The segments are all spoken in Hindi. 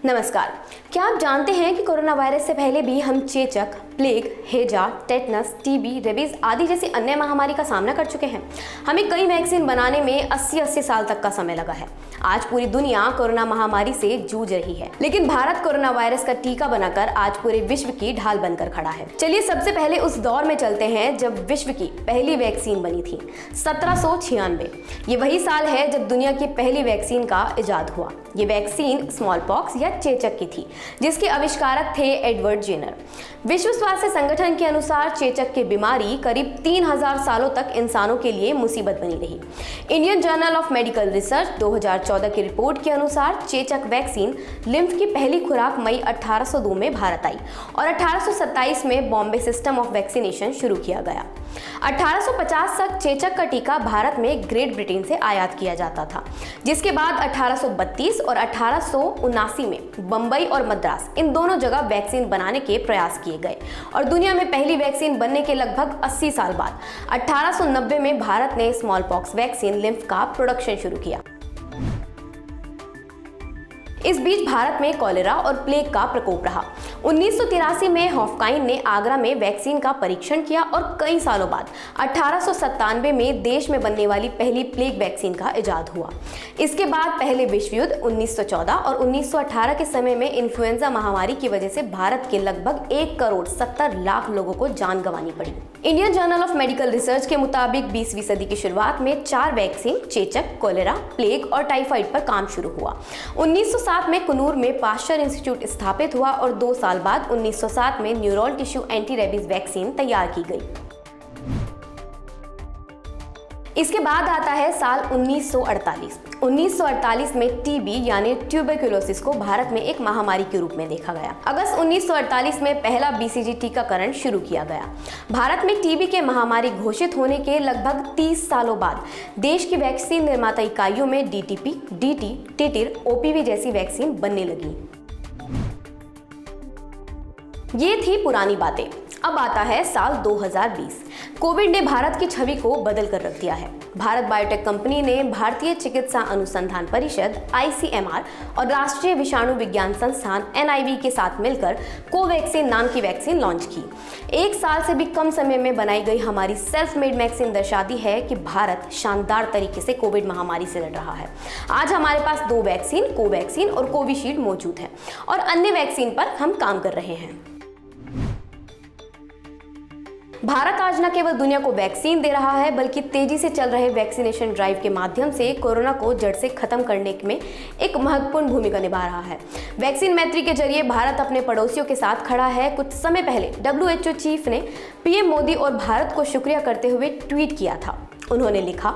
नमस्कार। क्या आप जानते हैं कि कोरोना वायरस से पहले भी हम चेचक, प्लेग, हैजा, टेटनस, टीबी, रेबीज आदि जैसी अन्य महामारी का सामना कर चुके हैं। हमें कई वैक्सीन बनाने में 80 साल तक का समय लगा है। आज पूरी दुनिया कोरोना महामारी से जूझ रही है, लेकिन भारत कोरोना वायरस का टीका बनाकर आज पूरे विश्व की ढाल बनकर खड़ा है। चलिए सबसे पहले उस दौर में चलते हैं जब विश्व की पहली वैक्सीन बनी थी, 1796। ये वही साल है जब दुनिया की पहली वैक्सीन का इजाद हुआ। ये वैक्सीन स्मॉल पॉक्स या चेचक की थी, जिसके आविष्कारक थे एडवर्ड जेनर। विश्व स्वास्थ्य संगठन के अनुसार चेचक की बीमारी करीब 3000 सालों तक इंसानों के लिए मुसीबत बनी रही। Indian journal of medical research 2014 की रिपोर्ट के अनुसार चेचक वैक्सीन लिम्फ की पहली खुराक मई 1802 में भारत आई और 1827 में बॉम्बे सिस्टम ऑफ वैक्सीनेशन शुरू किया गया। 1850 तक चेचक का टीका भारत में ग्रेट ब्रिटेन से आयात किया जाता था, जिसके बाद 1832 और 1879 में बंबई और मद्रास इन दोनों जगह वैक्सीन बनाने के प्रयास किए गए और दुनिया में पहली वैक्सीन बनने के लगभग 80 साल बाद 1890 में भारत ने स्मॉल पॉक्स वैक्सीन लिम्फ का प्रोडक्शन शुरू किया। इस बीच भारत में कॉलेरा और प्लेग का प्रकोप रहा। 1983 में हॉफकाइन ने आगरा में वैक्सीन का परीक्षण किया और कई सालों बाद 1897 में देश में बनने वाली पहली प्लेग वैक्सीन का इजाद हुआ। इसके बाद पहले विश्व युद्ध 1914 और 1918 के समय में इन्फ्लुएंजा महामारी की वजह से भारत के लगभग 1,70,00,000 लोगों को जान गंवानी पड़ी। Indian journal of medical research के मुताबिक 20वीं सदी की शुरुआत में 4 वैक्सीन चेचक, कॉलेरा, प्लेग और टाइफाइड पर काम शुरू हुआ। 1907 में कुनूर में पाश्चर इंस्टीट्यूट स्थापित हुआ और 2 साल बाद 1907 में neural tissue anti rabies vaccine तैयार की गई। इसके बाद आता है साल 1948। 1948 में टीबी यानी ट्यूबरक्लोसिस को भारत में एक महामारी के रूप में देखा गया। अगस्त 1948 में पहला बीसीजी टीकाकरण शुरू किया गया। भारत में टीबी के महामारी घोषित होने के लगभग 30 सालों बाद देश की वैक्सीन निर्माता इकाइयों में डीटीपी, डीटी, टिटिर, ओपीवी जैसी वैक्सीन बनने लगी। ये थी पुरानी बातें। अब आता है साल 2020। कोविड ने भारत की छवि को बदल कर रख दिया है। भारत बायोटेक कंपनी ने भारतीय चिकित्सा अनुसंधान परिषद (आईसीएमआर) और राष्ट्रीय विषाणु विज्ञान संस्थान (एनआईवी) के साथ मिलकर कोवैक्सीन नाम की वैक्सीन लॉन्च की। 1 साल से भी कम समय में बनाई गई हमारी सेल्फ मेड वैक्सीन दर्शाती है कि भारत शानदार तरीके से कोविड महामारी से लड़ रहा है। आज हमारे पास 2 वैक्सीन, कोवैक्सीन और कोविशील्ड मौजूद है और अन्य वैक्सीन पर हम काम कर रहे हैं। भारत आज न केवल दुनिया को वैक्सीन दे रहा है, बल्कि तेजी से चल रहे वैक्सीनेशन ड्राइव के माध्यम से कोरोना को जड़ से खत्म करने में एक महत्वपूर्ण भूमिका निभा रहा है। वैक्सीन मैत्री के जरिए भारत अपने पड़ोसियों के साथ खड़ा है। कुछ समय पहले WHO चीफ ने पीएम मोदी और भारत को शुक्रिया करते हुए ट्वीट किया था। उन्होंने लिखा,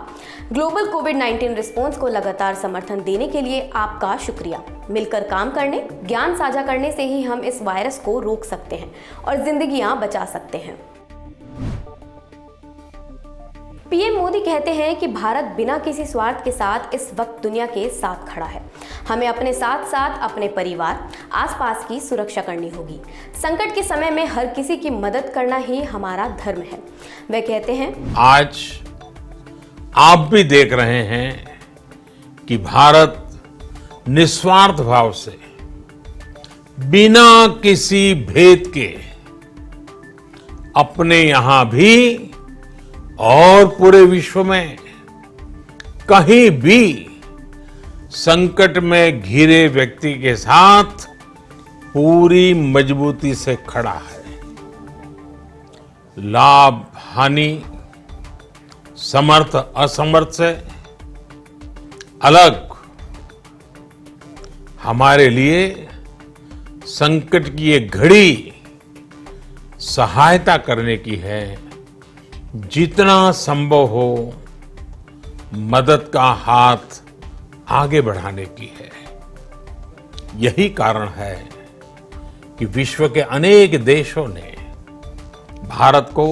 ग्लोबल कोविड-19 रिस्पॉन्स को लगातार समर्थन देने के लिए आपका शुक्रिया। मिलकर काम करने, ज्ञान साझा करने से ही हम इस वायरस को रोक सकते हैं और जिंदगियां बचा सकते हैं। पीएम मोदी कहते हैं कि भारत बिना किसी स्वार्थ के साथ इस वक्त दुनिया के साथ खड़ा है। हमें अपने साथ साथ अपने परिवार, आसपास की सुरक्षा करनी होगी। संकट के समय में हर किसी की मदद करना ही हमारा धर्म है। वे कहते हैं, आज आप भी देख रहे हैं कि भारत निस्वार्थ भाव से, बिना किसी भेद के अपने यहां भी और पूरे विश्व में कहीं भी संकट में घिरे व्यक्ति के साथ पूरी मजबूती से खड़ा है। लाभ हानि, समर्थ असमर्थ से अलग हमारे लिए संकट की ये घड़ी सहायता करने की है। जितना संभव हो मदद का हाथ आगे बढ़ाने की है। यही कारण है कि विश्व के अनेक देशों ने भारत को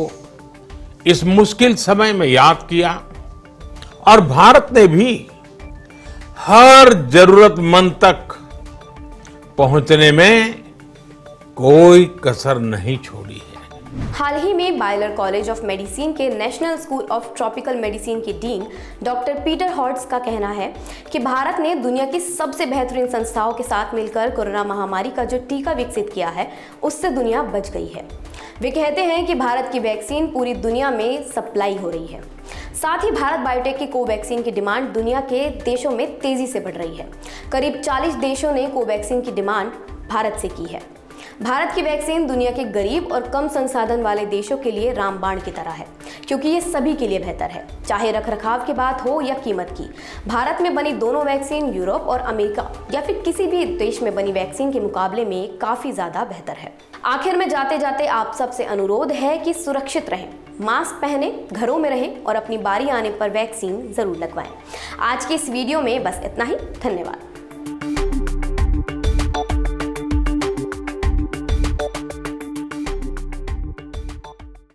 इस मुश्किल समय में याद किया और भारत ने भी हर जरूरतमंद तक पहुंचने में कोई कसर नहीं छोड़ी है। हाल ही में बायलर कॉलेज ऑफ मेडिसिन के national school of tropical medicine के डीन डॉक्टर पीटर हॉर्ट्स का कहना है कि भारत ने दुनिया की सबसे बेहतरीन संस्थाओं के साथ मिलकर कोरोना महामारी का जो टीका विकसित किया है उससे दुनिया बच गई है। वे कहते हैं कि भारत की वैक्सीन पूरी दुनिया में सप्लाई हो रही है। साथ ही भारत बायोटेक की कोवैक्सीन की डिमांड दुनिया के देशों में तेजी से बढ़ रही है। करीब 40 देशों ने कोवैक्सीन की डिमांड भारत से की है। भारत की वैक्सीन दुनिया के गरीब और कम संसाधन वाले देशों के लिए रामबाण की तरह है, क्योंकि ये सभी के लिए बेहतर है, चाहे रखरखाव की बात हो या कीमत की। भारत में बनी दोनों वैक्सीन यूरोप और अमेरिका या फिर किसी भी देश में बनी वैक्सीन के मुकाबले में काफी ज्यादा बेहतर है। आखिर में जाते जाते आप सबसे अनुरोध है कि सुरक्षित रहें, मास्क पहने, घरों में रहें और अपनी बारी आने पर वैक्सीन जरूर लगवाएं। आज की इस वीडियो में बस इतना ही। धन्यवाद।